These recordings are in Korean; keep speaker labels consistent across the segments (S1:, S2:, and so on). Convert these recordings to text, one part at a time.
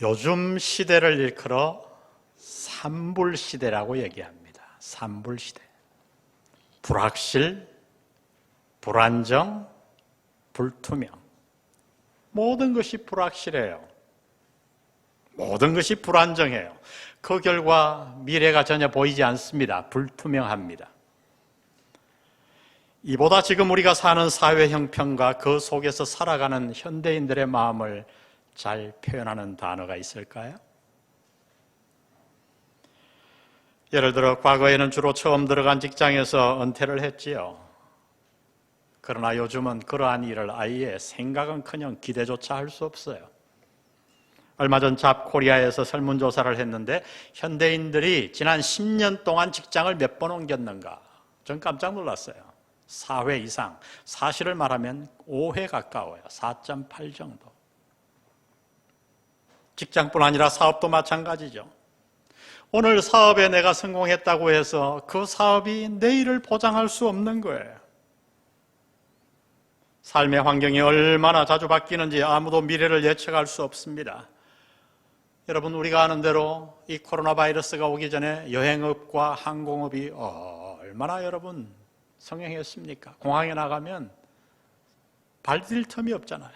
S1: 요즘 시대를 일컬어 산불시대라고 얘기합니다. 산불시대. 불확실, 불안정, 불투명. 모든 것이 불확실해요. 모든 것이 불안정해요. 그 결과 미래가 전혀 보이지 않습니다. 불투명합니다. 이보다 지금 우리가 사는 사회 형편과 그 속에서 살아가는 현대인들의 마음을 잘 표현하는 단어가 있을까요? 예를 들어 과거에는 주로 처음 들어간 직장에서 은퇴를 했지요. 그러나 요즘은 그러한 일을 아예 생각은커녕 기대조차 할 수 없어요. 얼마 전 잡코리아에서 설문조사를 했는데 현대인들이 지난 10년 동안 직장을 몇 번 옮겼는가? 전 깜짝 놀랐어요. 4회 이상, 사실을 말하면 5회 가까워요. 4.8 정도. 직장뿐 아니라 사업도 마찬가지죠. 오늘 사업에 내가 성공했다고 해서 그 사업이 내일을 보장할 수 없는 거예요. 삶의 환경이 얼마나 자주 바뀌는지 아무도 미래를 예측할 수 없습니다. 여러분, 우리가 아는 대로 이 코로나 바이러스가 오기 전에 여행업과 항공업이 얼마나 여러분 성행했습니까? 공항에 나가면 발딜 틈이 없잖아요.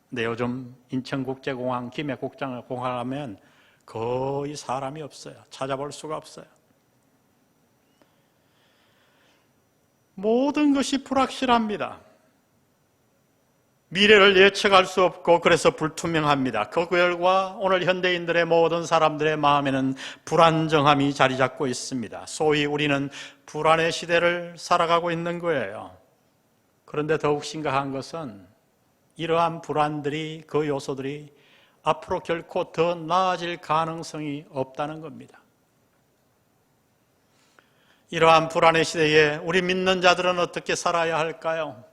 S1: 근데 요즘 인천국제공항, 김해공항을 가면 거의 사람이 없어요. 찾아볼 수가 없어요. 모든 것이 불확실합니다. 미래를 예측할 수 없고 그래서 불투명합니다. 그 결과 오늘 현대인들의 모든 사람들의 마음에는 불안정함이 자리 잡고 있습니다. 소위 우리는 불안의 시대를 살아가고 있는 거예요. 그런데 더욱 심각한 것은 이러한 불안들이, 그 요소들이 앞으로 결코 더 나아질 가능성이 없다는 겁니다. 이러한 불안의 시대에 우리 믿는 자들은 어떻게 살아야 할까요?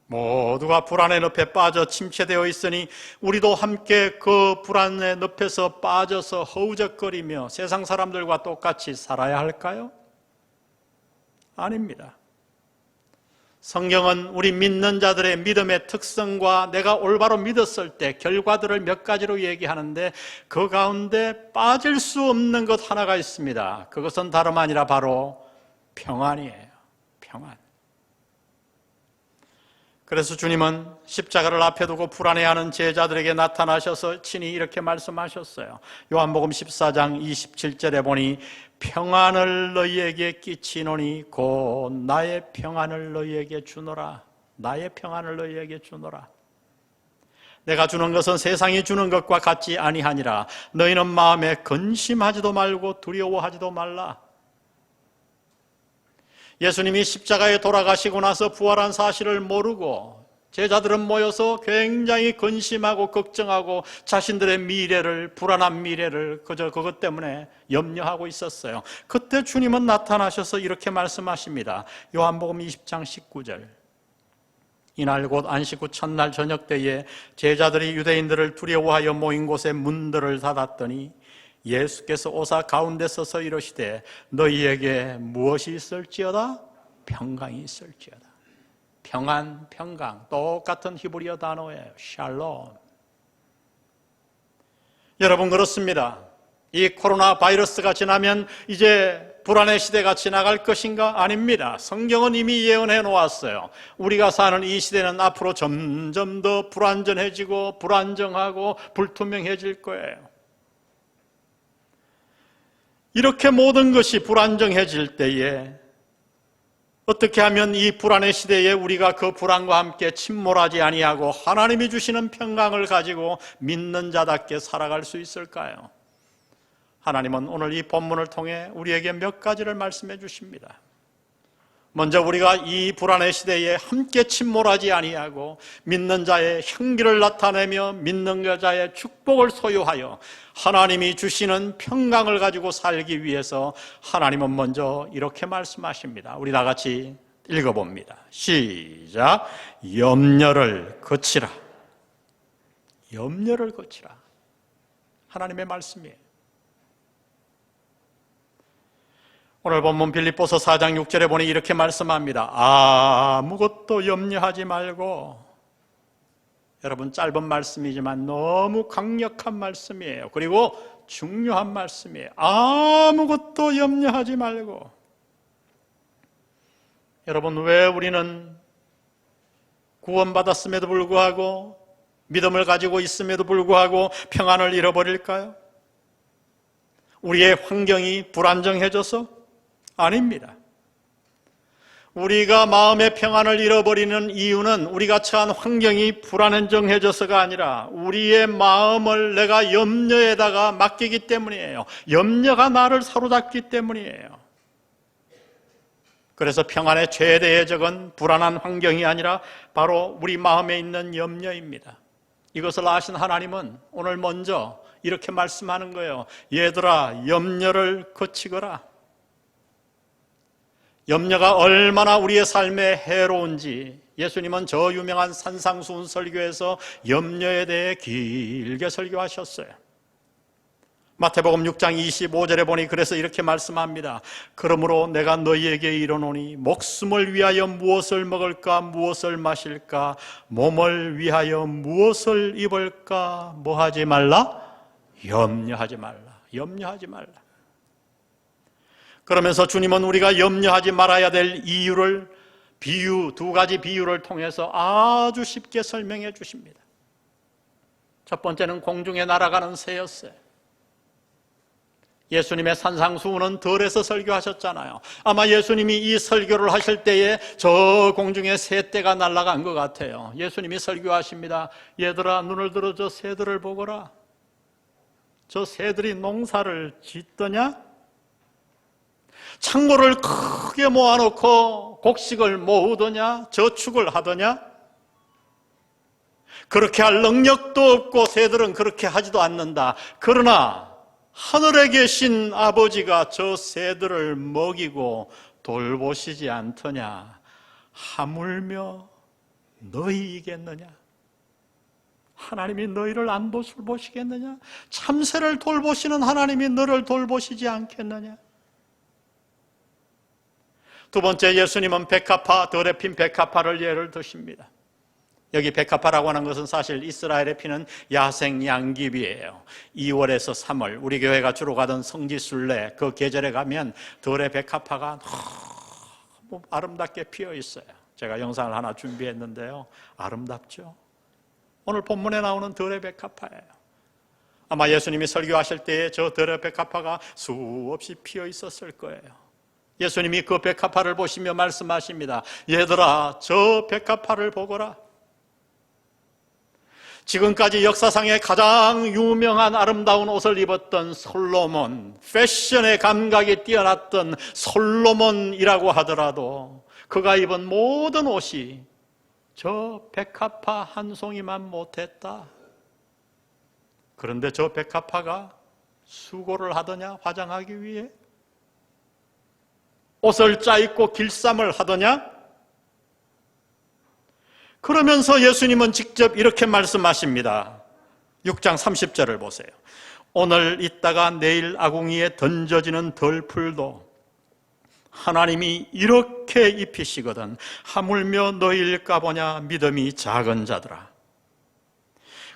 S1: 모두가 불안의 늪에 빠져 침체되어 있으니 우리도 함께 그 불안의 늪에서 빠져서 허우적거리며 세상 사람들과 똑같이 살아야 할까요? 아닙니다. 성경은 우리 믿는 자들의 믿음의 특성과 내가 올바로 믿었을 때 결과들을 몇 가지로 얘기하는데 그 가운데 빠질 수 없는 것 하나가 있습니다. 그것은 다름 아니라 바로 평안이에요. 평안. 그래서 주님은 십자가를 앞에 두고 불안해하는 제자들에게 나타나셔서 친히 이렇게 말씀하셨어요. 요한복음 14장 27절에 보니 평안을 너희에게 끼치노니 곧 나의 평안을 너희에게 주노라. 나의 평안을 너희에게 주노라. 내가 주는 것은 세상이 주는 것과 같지 아니하니라. 너희는 마음에 근심하지도 말고 두려워하지도 말라. 예수님이 십자가에 돌아가시고 나서 부활한 사실을 모르고 제자들은 모여서 굉장히 근심하고 걱정하고 자신들의 미래를, 불안한 미래를 그저 그것 때문에 염려하고 있었어요. 그때 주님은 나타나셔서 이렇게 말씀하십니다. 요한복음 20장 19절. 이날 곧 안식 후 첫날 저녁 때에 제자들이 유대인들을 두려워하여 모인 곳에 문들을 닫았더니 예수께서 오사 가운데 서서 이르시되 너희에게 무엇이 있을지어다? 평강이 있을지어다. 평안, 평강, 똑같은 히브리어 단어예요. 샬롬. 여러분, 그렇습니다. 이 코로나 바이러스가 지나면 이제 불안의 시대가 지나갈 것인가? 아닙니다. 성경은 이미 예언해 놓았어요. 우리가 사는 이 시대는 앞으로 점점 더 불안전해지고 불안정하고 불투명해질 거예요. 이렇게 모든 것이 불안정해질 때에 어떻게 하면 이 불안의 시대에 우리가 그 불안과 함께 침몰하지 아니하고 하나님이 주시는 평강을 가지고 믿는 자답게 살아갈 수 있을까요? 하나님은 오늘 이 본문을 통해 우리에게 몇 가지를 말씀해 주십니다. 먼저 우리가 이 불안의 시대에 함께 침몰하지 아니하고 믿는 자의 향기를 나타내며 믿는 자의 축복을 소유하여 하나님이 주시는 평강을 가지고 살기 위해서 하나님은 먼저 이렇게 말씀하십니다. 우리 다 같이 읽어봅니다. 시작. 염려를 거치라. 염려를 거치라. 하나님의 말씀이에요. 오늘 본문 빌립보서 4장 6절에 보니 이렇게 말씀합니다. 아무것도 염려하지 말고 여러분, 짧은 말씀이지만 너무 강력한 말씀이에요. 그리고 중요한 말씀이에요. 아무것도 염려하지 말고. 여러분, 왜 우리는 구원받았음에도 불구하고 믿음을 가지고 있음에도 불구하고 평안을 잃어버릴까요? 우리의 환경이 불안정해져서? 아닙니다. 우리가 마음의 평안을 잃어버리는 이유는 우리가 처한 환경이 불안정해져서가 아니라 우리의 마음을 내가 염려에다가 맡기기 때문이에요. 염려가 나를 사로잡기 때문이에요. 그래서 평안의 최대의 적은 불안한 환경이 아니라 바로 우리 마음에 있는 염려입니다. 이것을 아신 하나님은 오늘 먼저 이렇게 말씀하는 거예요. 얘들아, 염려를 거치거라. 염려가 얼마나 우리의 삶에 해로운지 예수님은 저 유명한 산상수훈 설교에서 염려에 대해 길게 설교하셨어요. 마태복음 6장 25절에 보니 그래서 이렇게 말씀합니다. 그러므로 내가 너희에게 이르노니 목숨을 위하여 무엇을 먹을까 무엇을 마실까 몸을 위하여 무엇을 입을까 뭐하지 말라? 염려하지 말라. 염려하지 말라. 그러면서 주님은 우리가 염려하지 말아야 될 이유를 두 가지 비유를 통해서 아주 쉽게 설명해 주십니다. 첫 번째는 공중에 날아가는 새였어요. 예수님의 산상수훈은 들에서 설교하셨잖아요. 아마 예수님이 이 설교를 하실 때에 저 공중에 새떼가 날아간 것 같아요. 예수님이 설교하십니다. 얘들아, 눈을 들어 저 새들을 보거라. 저 새들이 농사를 짓더냐? 창고를 크게 모아놓고 곡식을 모으더냐? 저축을 하더냐? 그렇게 할 능력도 없고 새들은 그렇게 하지도 않는다. 그러나 하늘에 계신 아버지가 저 새들을 먹이고 돌보시지 않더냐? 하물며 너희이겠느냐? 하나님이 너희를 안 돌보시겠느냐? 참새를 돌보시는 하나님이 너를 돌보시지 않겠느냐? 두 번째, 예수님은 백합화, 덜에 핀 백합화를 예를 드십니다. 여기 백합화라고 하는 것은 사실 이스라엘에 피는 야생 양귀비예요. 2월에서 3월 우리 교회가 주로 가던 성지순례 그 계절에 가면 덜의 백합화가 너무 아름답게 피어 있어요. 제가 영상을 하나 준비했는데요. 아름답죠? 오늘 본문에 나오는 덜의 백합화예요. 아마 예수님이 설교하실 때에 저 덜의 백합화가 수없이 피어 있었을 거예요. 예수님이 그 백합화를 보시며 말씀하십니다. 얘들아, 저 백합화를 보거라. 지금까지 역사상에 가장 유명한 아름다운 옷을 입었던 솔로몬, 패션의 감각이 뛰어났던 솔로몬이라고 하더라도 그가 입은 모든 옷이 저 백합화 한 송이만 못했다. 그런데 저 백합화가 수고를 하더냐? 화장하기 위해? 옷을 짜입고 길쌈을 하더냐? 그러면서 예수님은 직접 이렇게 말씀하십니다. 6장 30절을 보세요. 오늘 있다가 내일 아궁이에 던져지는 덜풀도 하나님이 이렇게 입히시거든 하물며 너희일까 보냐 믿음이 작은 자들아.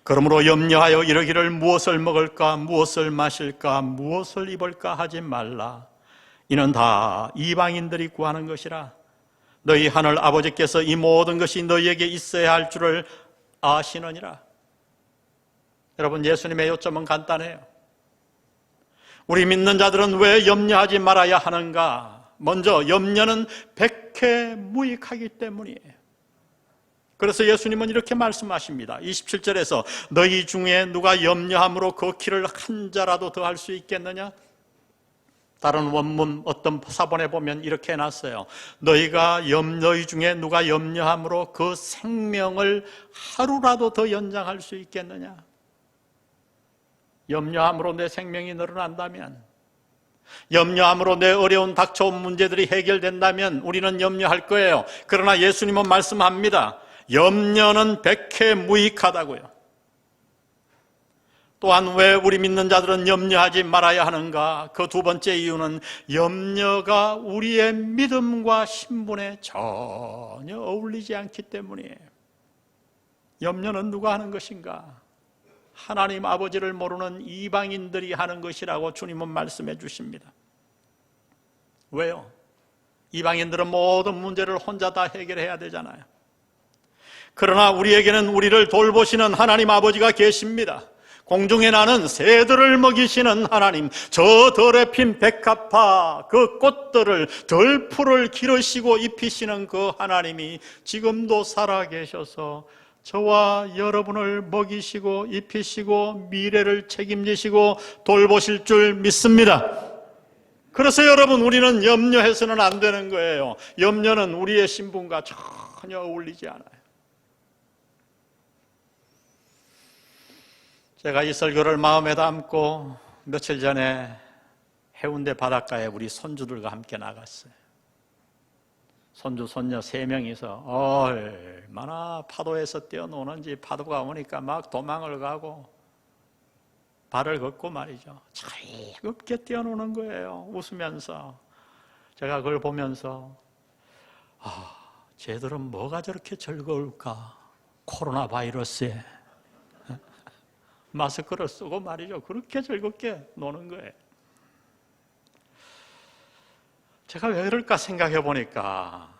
S1: 그러므로 염려하여 이르기를 무엇을 먹을까 무엇을 마실까 무엇을 입을까 하지 말라. 이는 다 이방인들이 구하는 것이라. 너희 하늘 아버지께서 이 모든 것이 너희에게 있어야 할 줄을 아시느니라. 여러분, 예수님의 요점은 간단해요. 우리 믿는 자들은 왜 염려하지 말아야 하는가? 먼저 염려는 백해무익하기 때문이에요. 그래서 예수님은 이렇게 말씀하십니다. 27절에서 너희 중에 누가 염려함으로 그 키를 한 자라도 더 할 수 있겠느냐? 다른 원문 어떤 사본에 보면 이렇게 해놨어요. 너희 중에 누가 염려함으로 그 생명을 하루라도 더 연장할 수 있겠느냐? 염려함으로 내 생명이 늘어난다면, 염려함으로 내 어려운 닥쳐온 문제들이 해결된다면 우리는 염려할 거예요. 그러나 예수님은 말씀합니다. 염려는 백해무익하다고요. 또한 왜 우리 믿는 자들은 염려하지 말아야 하는가? 그 두 번째 이유는 염려가 우리의 믿음과 신분에 전혀 어울리지 않기 때문이에요. 염려는 누가 하는 것인가? 하나님 아버지를 모르는 이방인들이 하는 것이라고 주님은 말씀해 주십니다. 왜요? 이방인들은 모든 문제를 혼자 다 해결해야 되잖아요. 그러나 우리에게는 우리를 돌보시는 하나님 아버지가 계십니다. 공중에 나는 새들을 먹이시는 하나님, 저 덜에 핀 백합화 그 꽃들을 덜풀을 기르시고 입히시는 그 하나님이 지금도 살아계셔서 저와 여러분을 먹이시고 입히시고 미래를 책임지시고 돌보실 줄 믿습니다. 그래서 여러분, 우리는 염려해서는 안 되는 거예요. 염려는 우리의 신분과 전혀 어울리지 않아요. 제가 이 설교를 마음에 담고 며칠 전에 해운대 바닷가에 우리 손주들과 함께 나갔어요. 손주, 손녀 3명이서 얼마나 파도에서 뛰어노는지, 파도가 오니까 막 도망을 가고 발을 걷고 말이죠. 즐겁게 뛰어노는 거예요. 웃으면서. 제가 그걸 보면서 쟤들은 뭐가 저렇게 즐거울까? 코로나 바이러스에 마스크를 쓰고 말이죠. 그렇게 즐겁게 노는 거예요. 제가 왜 그럴까 생각해 보니까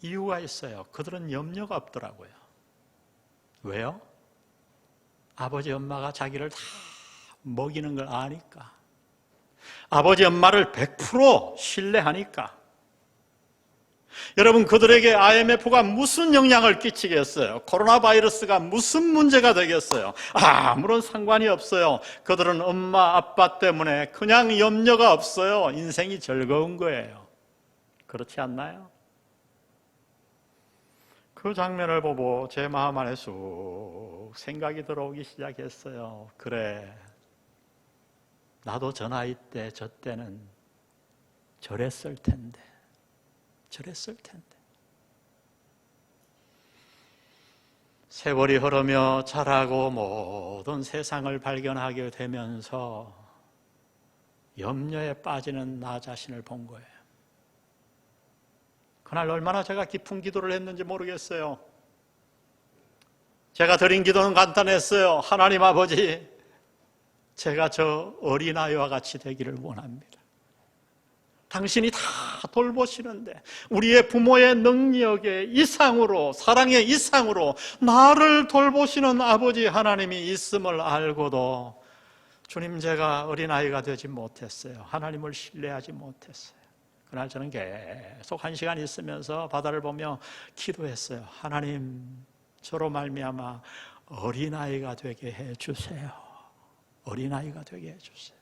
S1: 이유가 있어요. 그들은 염려가 없더라고요. 왜요? 아버지 엄마가 자기를 다 먹이는 걸 아니까. 아버지 엄마를 100% 신뢰하니까. 여러분, 그들에게 IMF가 무슨 영향을 끼치겠어요? 코로나 바이러스가 무슨 문제가 되겠어요? 아무런 상관이 없어요. 그들은 엄마, 아빠 때문에 그냥 염려가 없어요. 인생이 즐거운 거예요. 그렇지 않나요? 그 장면을 보고 제 마음 안에 쑥 생각이 들어오기 시작했어요. 그래, 나도 저 나이 때, 저 때는 저랬을 텐데. 세월이 흐르며 자라고 모든 세상을 발견하게 되면서 염려에 빠지는 나 자신을 본 거예요. 그날 얼마나 제가 깊은 기도를 했는지 모르겠어요. 제가 드린 기도는 간단했어요. 하나님 아버지, 제가 저 어린아이와 같이 되기를 원합니다. 당신이 다 돌보시는데 우리의 부모의 능력의 이상으로, 사랑의 이상으로 나를 돌보시는 아버지 하나님이 있음을 알고도 주님, 제가 어린아이가 되지 못했어요. 하나님을 신뢰하지 못했어요. 그날 저는 계속 1시간 있으면서 바다를 보며 기도했어요. 하나님, 저로 말미암아 어린아이가 되게 해주세요. 어린아이가 되게 해주세요.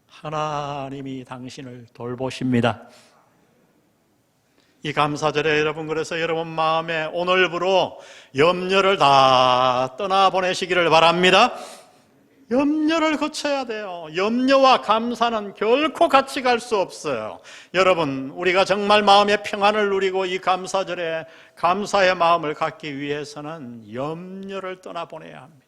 S1: 하나님이 당신을 돌보십니다. 이 감사절에 여러분, 그래서 여러분 마음에 오늘부로 염려를 다 떠나보내시기를 바랍니다. 염려를 거쳐야 돼요. 염려와 감사는 결코 같이 갈 수 없어요. 여러분, 우리가 정말 마음의 평안을 누리고 이 감사절에 감사의 마음을 갖기 위해서는 염려를 떠나보내야 합니다.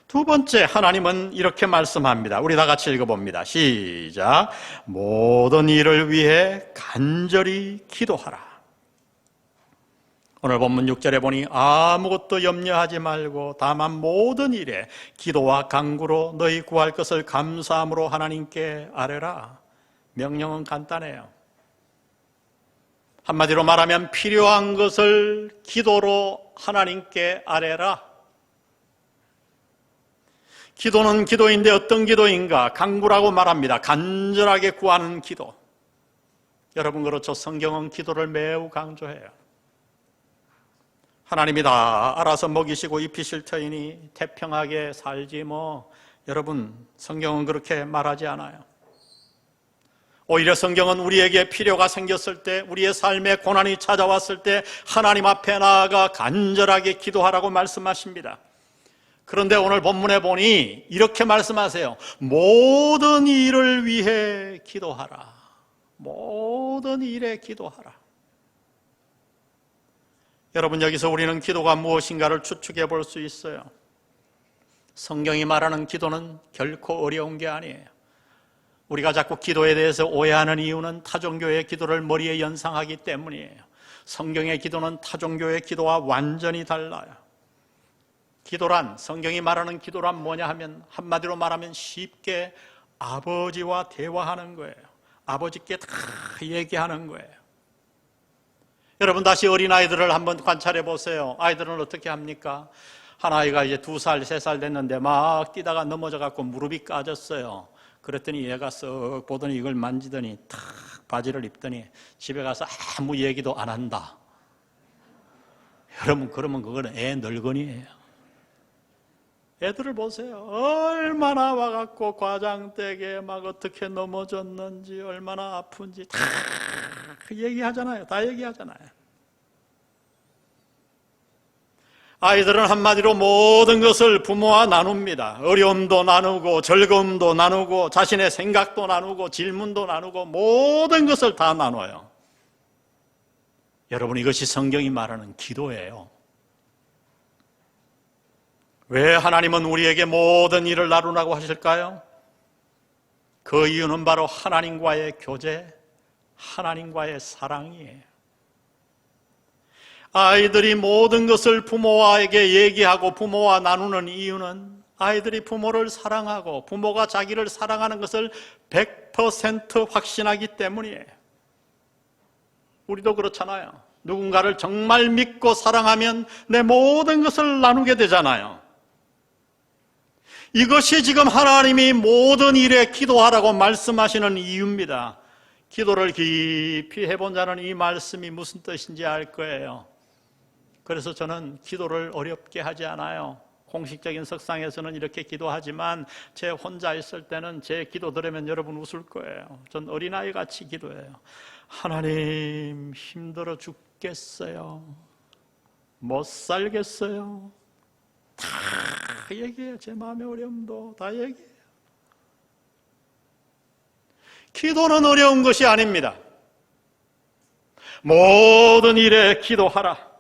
S1: 두 번째, 하나님은 이렇게 말씀합니다. 우리 다 같이 읽어봅니다. 시작. 모든 일을 위해 간절히 기도하라. 오늘 본문 6절에 보니 아무것도 염려하지 말고 다만 모든 일에 기도와 간구로 너희 구할 것을 감사함으로 하나님께 아뢰라. 명령은 간단해요. 한마디로 말하면 필요한 것을 기도로 하나님께 아뢰라. 기도는 기도인데 어떤 기도인가? 간구라고 말합니다. 간절하게 구하는 기도. 여러분, 그렇죠? 성경은 기도를 매우 강조해요. 하나님이 다 알아서 먹이시고 입히실 터이니 태평하게 살지 뭐. 여러분, 성경은 그렇게 말하지 않아요. 오히려 성경은 우리에게 필요가 생겼을 때, 우리의 삶에 고난이 찾아왔을 때 하나님 앞에 나아가 간절하게 기도하라고 말씀하십니다. 그런데 오늘 본문에 보니 이렇게 말씀하세요. 모든 일을 위해 기도하라. 모든 일에 기도하라. 여러분, 여기서 우리는 기도가 무엇인가를 추측해 볼 수 있어요. 성경이 말하는 기도는 결코 어려운 게 아니에요. 우리가 자꾸 기도에 대해서 오해하는 이유는 타종교의 기도를 머리에 연상하기 때문이에요. 성경의 기도는 타종교의 기도와 완전히 달라요. 기도란, 성경이 말하는 기도란 뭐냐 하면 한마디로 말하면 쉽게 아버지와 대화하는 거예요. 아버지께 다 얘기하는 거예요. 여러분 다시 어린아이들을 한번 관찰해 보세요. 아이들은 어떻게 합니까? 한 아이가 이제 2살, 3살 됐는데 막 뛰다가 넘어져 갖고 무릎이 까졌어요. 그랬더니 얘가 쓱 보더니 이걸 만지더니 탁 바지를 입더니 집에 가서 아무 얘기도 안 한다. 여러분 그러면 그거는 애 늙은이에요. 애들을 보세요. 얼마나 와갖고 과장되게 막 어떻게 넘어졌는지 얼마나 아픈지 다 얘기하잖아요. 다 얘기하잖아요. 아이들은 한마디로 모든 것을 부모와 나눕니다. 어려움도 나누고 즐거움도 나누고 자신의 생각도 나누고 질문도 나누고 모든 것을 다 나눠요. 여러분 이것이 성경이 말하는 기도예요. 왜 하나님은 우리에게 모든 일을 나누라고 하실까요? 그 이유는 바로 하나님과의 교제, 하나님과의 사랑이에요. 아이들이 모든 것을 부모에게 얘기하고 부모와 나누는 이유는 아이들이 부모를 사랑하고 부모가 자기를 사랑하는 것을 100% 확신하기 때문이에요. 우리도 그렇잖아요. 누군가를 정말 믿고 사랑하면 내 모든 것을 나누게 되잖아요. 이것이 지금 하나님이 모든 일에 기도하라고 말씀하시는 이유입니다. 기도를 깊이 해본 자는 이 말씀이 무슨 뜻인지 알 거예요. 그래서 저는 기도를 어렵게 하지 않아요. 공식적인 석상에서는 이렇게 기도하지만 제 혼자 있을 때는 제 기도 들으면 여러분 웃을 거예요. 전 어린아이 같이 기도해요. 하나님 힘들어 죽겠어요. 못 살겠어요. 다 얘기해요. 제 마음의 어려움도 다 얘기해요. 기도는 어려운 것이 아닙니다. 모든 일에 기도하라.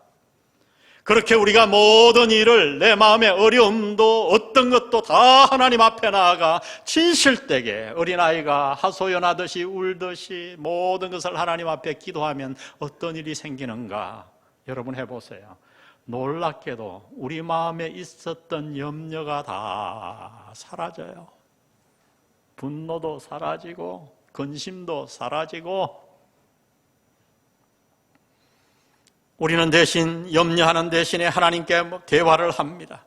S1: 그렇게 우리가 모든 일을 내 마음의 어려움도 어떤 것도 다 하나님 앞에 나아가 진실되게 어린아이가 하소연하듯이 울듯이 모든 것을 하나님 앞에 기도하면 어떤 일이 생기는가 여러분 해보세요. 놀랍게도 우리 마음에 있었던 염려가 다 사라져요. 분노도 사라지고 근심도 사라지고 우리는 대신 염려하는 대신에 하나님께 대화를 합니다.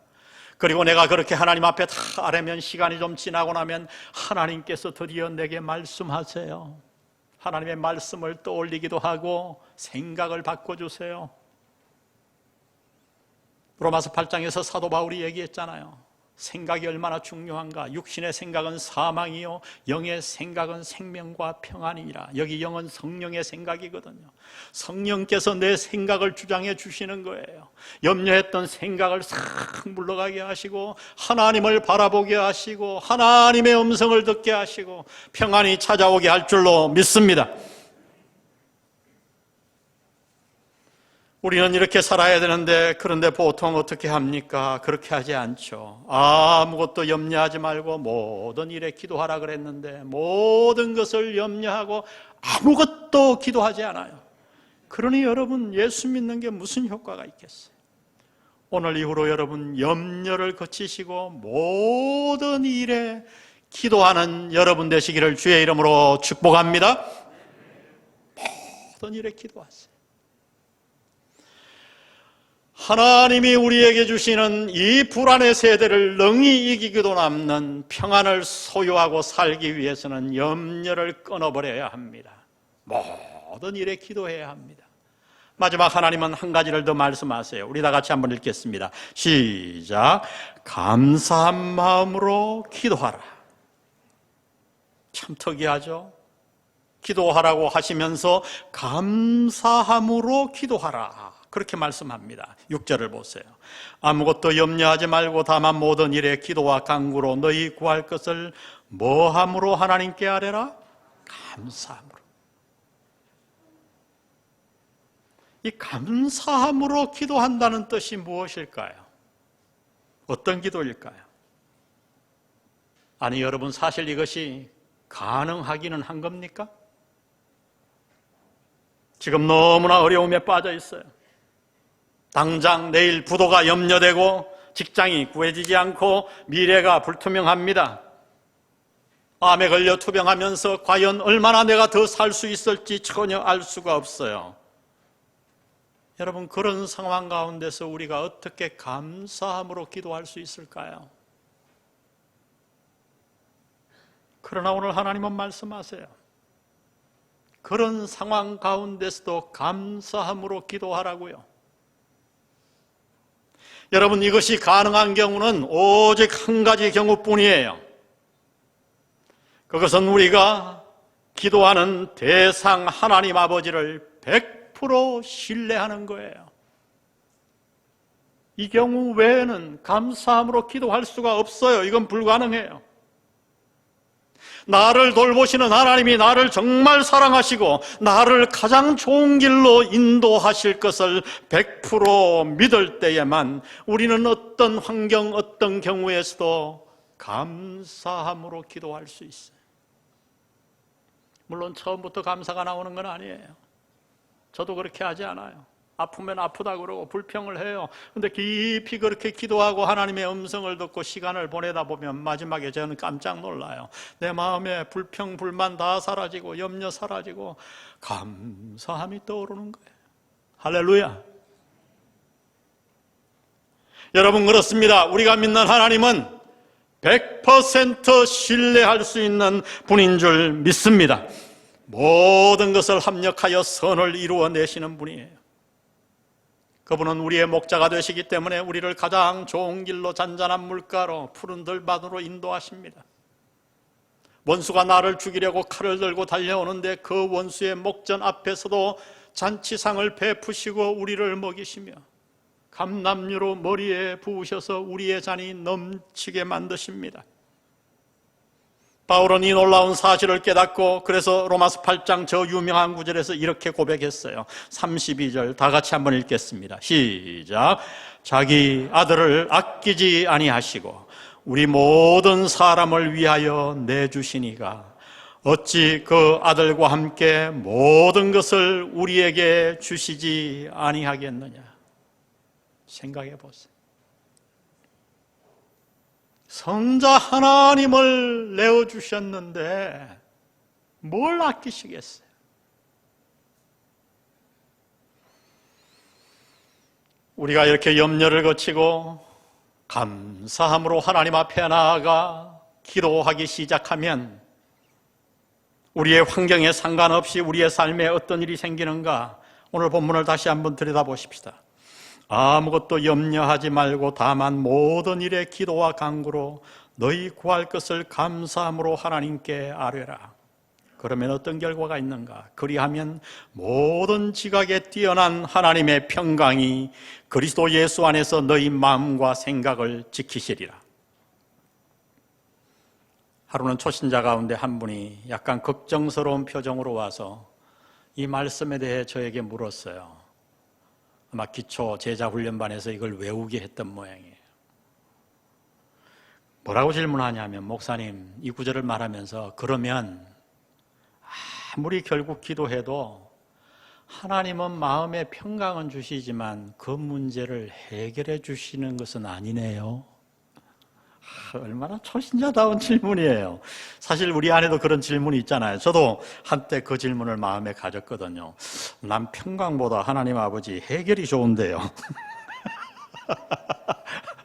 S1: 그리고 내가 그렇게 하나님 앞에 다 아뢰면 시간이 좀 지나고 나면 하나님께서 드디어 내게 말씀하세요. 하나님의 말씀을 떠올리기도 하고 생각을 바꿔주세요. 로마서 8장에서 사도 바울이 얘기했잖아요. 생각이 얼마나 중요한가. 육신의 생각은 사망이요 영의 생각은 생명과 평안이니라. 여기 영은 성령의 생각이거든요. 성령께서 내 생각을 주장해 주시는 거예요. 염려했던 생각을 싹 물러가게 하시고 하나님을 바라보게 하시고 하나님의 음성을 듣게 하시고 평안이 찾아오게 할 줄로 믿습니다. 우리는 이렇게 살아야 되는데 그런데 보통 어떻게 합니까? 그렇게 하지 않죠. 아무것도 염려하지 말고 모든 일에 기도하라 그랬는데 모든 것을 염려하고 아무것도 기도하지 않아요. 그러니 여러분 예수 믿는 게 무슨 효과가 있겠어요? 오늘 이후로 여러분 염려를 거치시고 모든 일에 기도하는 여러분 되시기를 주의 이름으로 축복합니다. 모든 일에 기도하세요. 하나님이 우리에게 주시는 이 불안의 세대를 능히 이기기도 남는 평안을 소유하고 살기 위해서는 염려를 끊어버려야 합니다. 모든 일에 기도해야 합니다. 마지막 하나님은 한 가지를 더 말씀하세요. 우리 다 같이 한번 읽겠습니다. 시작. 감사한 마음으로 기도하라. 참 특이하죠? 기도하라고 하시면서 감사함으로 기도하라. 그렇게 말씀합니다. 6절을 보세요. 아무것도 염려하지 말고 다만 모든 일에 기도와 간구로 너희 구할 것을 뭐함으로 하나님께 아뢰라? 감사함으로. 이 감사함으로 기도한다는 뜻이 무엇일까요? 어떤 기도일까요? 아니 여러분 사실 이것이 가능하기는 한 겁니까? 지금 너무나 어려움에 빠져 있어요. 당장 내일 부도가 염려되고 직장이 구해지지 않고 미래가 불투명합니다. 암에 걸려 투병하면서 과연 얼마나 내가 더 살 수 있을지 전혀 알 수가 없어요. 여러분, 그런 상황 가운데서 우리가 어떻게 감사함으로 기도할 수 있을까요? 그러나 오늘 하나님은 말씀하세요. 그런 상황 가운데서도 감사함으로 기도하라고요. 여러분, 이것이 가능한 경우는 오직 한 가지 경우뿐이에요. 그것은 우리가 기도하는 대상 하나님 아버지를 100% 신뢰하는 거예요. 이 경우 외에는 감사함으로 기도할 수가 없어요. 이건 불가능해요. 나를 돌보시는 하나님이 나를 정말 사랑하시고 나를 가장 좋은 길로 인도하실 것을 100% 믿을 때에만 우리는 어떤 환경, 어떤 경우에서도 감사함으로 기도할 수 있어요. 물론 처음부터 감사가 나오는 건 아니에요. 저도 그렇게 하지 않아요. 아프면 아프다 그러고 불평을 해요. 근데 깊이 그렇게 기도하고 하나님의 음성을 듣고 시간을 보내다 보면 마지막에 저는 깜짝 놀라요. 내 마음에 불평, 불만 다 사라지고 염려 사라지고 감사함이 떠오르는 거예요. 할렐루야. 여러분, 그렇습니다. 우리가 믿는 하나님은 100% 신뢰할 수 있는 분인 줄 믿습니다. 모든 것을 합력하여 선을 이루어내시는 분이에요. 그분은 우리의 목자가 되시기 때문에 우리를 가장 좋은 길로 잔잔한 물가로 푸른 들밭으로 인도하십니다. 원수가 나를 죽이려고 칼을 들고 달려오는데 그 원수의 목전 앞에서도 잔치상을 베푸시고 우리를 먹이시며 감람유로 머리에 부으셔서 우리의 잔이 넘치게 만드십니다. 바울은 이 놀라운 사실을 깨닫고 그래서 로마서 8장 저 유명한 구절에서 이렇게 고백했어요. 32절 다 같이 한번 읽겠습니다. 시작. 자기 아들을 아끼지 아니하시고 우리 모든 사람을 위하여 내주시니가 어찌 그 아들과 함께 모든 것을 우리에게 주시지 아니하겠느냐. 생각해 보세요. 성자 하나님을 내어주셨는데 뭘 아끼시겠어요? 우리가 이렇게 염려를 거치고 감사함으로 하나님 앞에 나아가 기도하기 시작하면 우리의 환경에 상관없이 우리의 삶에 어떤 일이 생기는가, 오늘 본문을 다시 한번 들여다보십시다. 아무것도 염려하지 말고 다만 모든 일에 기도와 간구로 너희 구할 것을 감사함으로 하나님께 아뢰라. 그러면 어떤 결과가 있는가? 그리하면 모든 지각에 뛰어난 하나님의 평강이 그리스도 예수 안에서 너희 마음과 생각을 지키시리라. 하루는 초신자 가운데 한 분이 약간 걱정스러운 표정으로 와서 이 말씀에 대해 저에게 물었어요. 아마 기초 제자훈련반에서 이걸 외우게 했던 모양이에요. 뭐라고 질문하냐면, 목사님, 이 구절을 말하면서 그러면 아무리 결국 기도해도 하나님은 마음의 평강은 주시지만 그 문제를 해결해 주시는 것은 아니네요. 얼마나 초신자다운 질문이에요. 사실 우리 안에도 그런 질문이 있잖아요. 저도 한때 그 질문을 마음에 가졌거든요. 난 평강보다 하나님 아버지 해결이 좋은데요.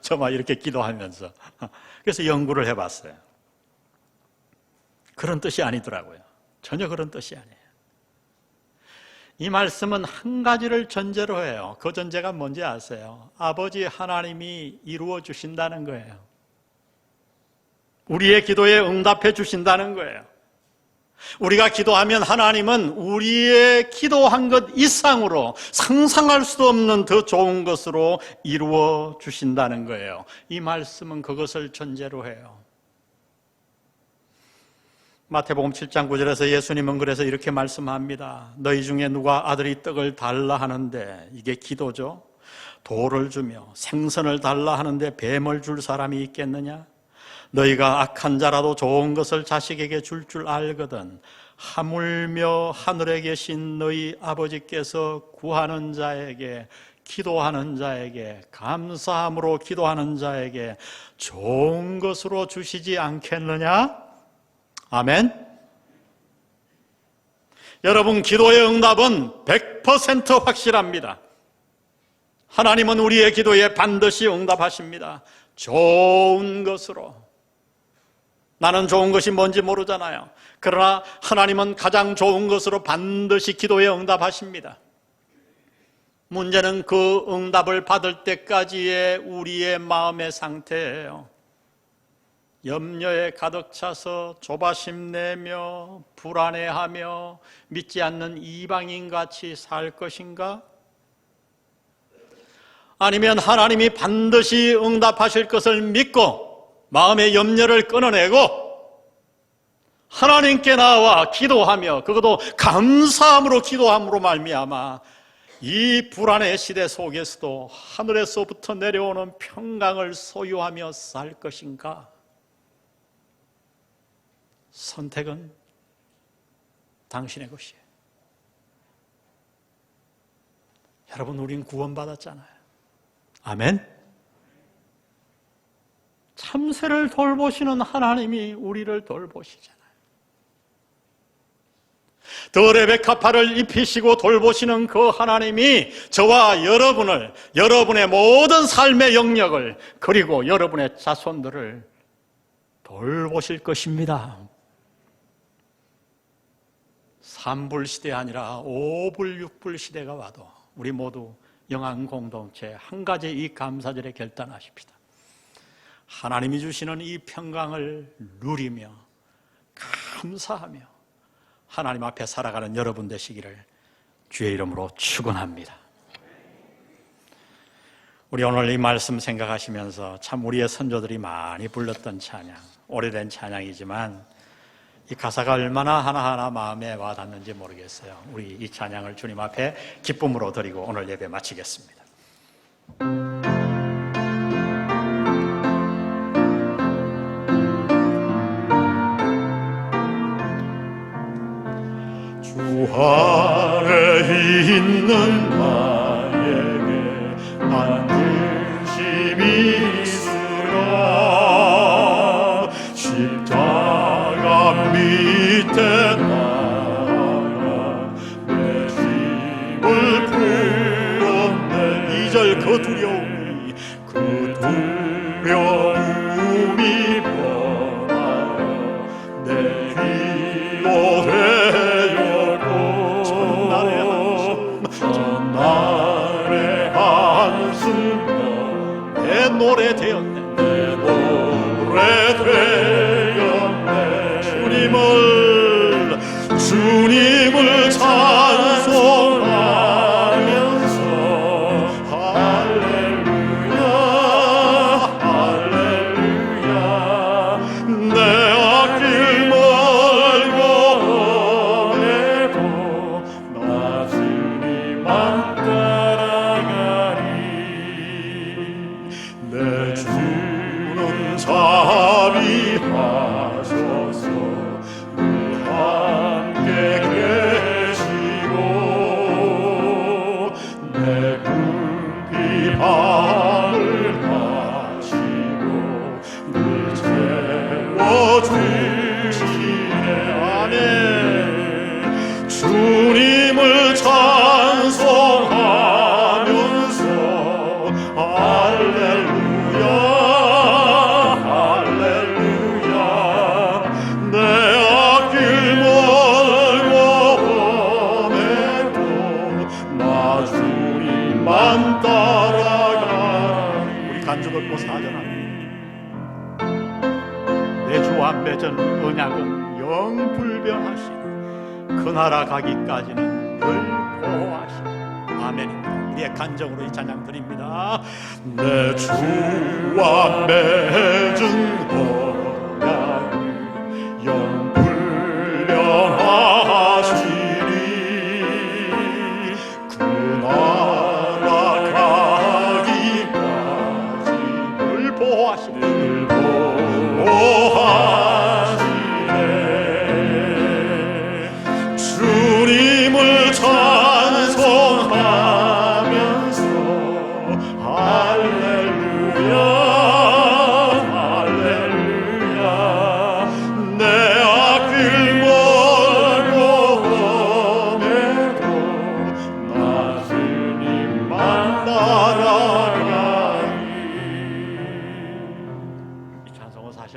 S1: 저 막 이렇게 기도하면서. 그래서 연구를 해봤어요. 그런 뜻이 아니더라고요. 전혀 그런 뜻이 아니에요. 이 말씀은 한 가지를 전제로 해요. 그 전제가 뭔지 아세요? 아버지 하나님이 이루어 주신다는 거예요. 우리의 기도에 응답해 주신다는 거예요. 우리가 기도하면 하나님은 우리의 기도한 것 이상으로 상상할 수도 없는 더 좋은 것으로 이루어 주신다는 거예요. 이 말씀은 그것을 전제로 해요. 마태복음 7장 9절에서 예수님은 그래서 이렇게 말씀합니다. 너희 중에 누가 아들이 떡을 달라 하는데, 이게 기도죠. 돌을 주며 생선을 달라 하는데 뱀을 줄 사람이 있겠느냐? 너희가 악한 자라도 좋은 것을 자식에게 줄 알거든 하물며 하늘에 계신 너희 아버지께서 구하는 자에게, 기도하는 자에게, 감사함으로 기도하는 자에게 좋은 것으로 주시지 않겠느냐? 아멘. 여러분, 기도의 응답은 100% 확실합니다. 하나님은 우리의 기도에 반드시 응답하십니다. 좋은 것으로. 나는 좋은 것이 뭔지 모르잖아요. 그러나 하나님은 가장 좋은 것으로 반드시 기도에 응답하십니다. 문제는 그 응답을 받을 때까지의 우리의 마음의 상태예요. 염려에 가득 차서 조바심 내며 불안해하며 믿지 않는 이방인같이 살 것인가? 아니면 하나님이 반드시 응답하실 것을 믿고 마음의 염려를 끊어내고 하나님께 나와 기도하며, 그것도 감사함으로 기도함으로 말미암아 이 불안의 시대 속에서도 하늘에서부터 내려오는 평강을 소유하며 살 것인가? 선택은 당신의 것이에요. 여러분, 우린 구원받았잖아요. 아멘. 참새를 돌보시는 하나님이 우리를 돌보시잖아요. 더 레베카파를 입히시고 돌보시는 그 하나님이 저와 여러분을, 여러분의 모든 삶의 영역을, 그리고 여러분의 자손들을 돌보실 것입니다. 3불 시대 아니라 5불, 6불 시대가 와도 우리 모두 영안 공동체 한 가지 이 감사절에 결단하십시다. 하나님이 주시는 이 평강을 누리며 감사하며 하나님 앞에 살아가는 여러분 되시기를 주의 이름으로 축원합니다. 우리 오늘 이 말씀 생각하시면서 참 우리의 선조들이 많이 불렀던 찬양, 오래된 찬양이지만 이 가사가 얼마나 하나하나 마음에 와닿는지 모르겠어요. 우리 이 찬양을 주님 앞에 기쁨으로 드리고 오늘 예배 마치겠습니다. 주 안에 있는 나에게 반드시 믿으라. 십자가 밑에 나가 내 짐을 풀었네. 2절 그 두려움이 변하여 내 귀로 되었고 전날의 한숨 내 노래 되었네. 내 노래 되었네. 주님을 찬송하면서 할렐루야 할렐루야. 내 앞길 멀고 오래도 나 주님만 따라가리. 내 주는 자비하셔서 늘 함께 계시고 내 궁핍함을 하시고 늘 채워주시네. 아멘. 주님을 찬송하면서 할렐루야 할렐루야. 내 앞길 멀고 험해도 나 주님만 따라가리. 우리 간주 듣고 사전합니다. 내 주와 맺은 언약은 영불변하시고 그 나라 가기까지는 늘 보호하시고. 아멘입니다. 우리의 간정으로 이 찬양 드립니다. 내 주와 맺은 언약은 영불변하시리. 그 나라 가기까지 늘 보호하시리. 늘 보호하시네.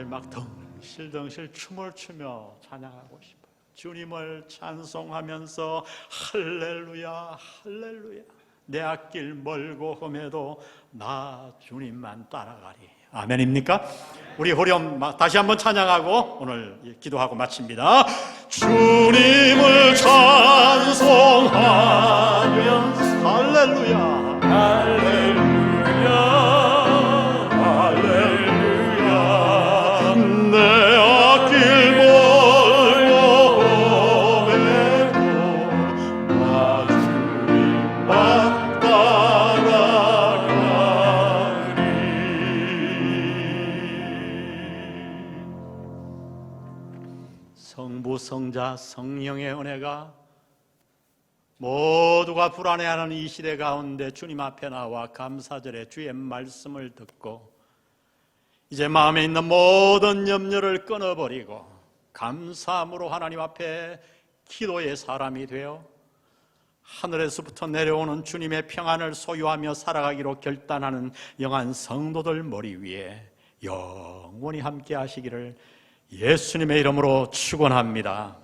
S1: 사실 막 덩실덩실 춤을 추며 찬양하고 싶어요. 주님을 찬송하면서 할렐루야 할렐루야 내 앞길 멀고 험해도 나 주님만 따라가리. 아멘입니까? 우리 호렴 다시 한번 찬양하고 오늘 기도하고 마칩니다. 주님을 찬송하면서 할렐루야 할렐루야 할렐루야 내 앞길 멀고 험해도 나 주님만 따라가리. 성부 성자 성령의 은혜가 모두가 불안해하는 이 시대 가운데 주님 앞에 나와 감사절에 주의 말씀을 듣고 이제 마음에 있는 모든 염려를 끊어버리고 감사함으로 하나님 앞에 기도의 사람이 되어 하늘에서부터 내려오는 주님의 평안을 소유하며 살아가기로 결단하는 영한 성도들 머리 위에 영원히 함께 하시기를 예수님의 이름으로 축원합니다.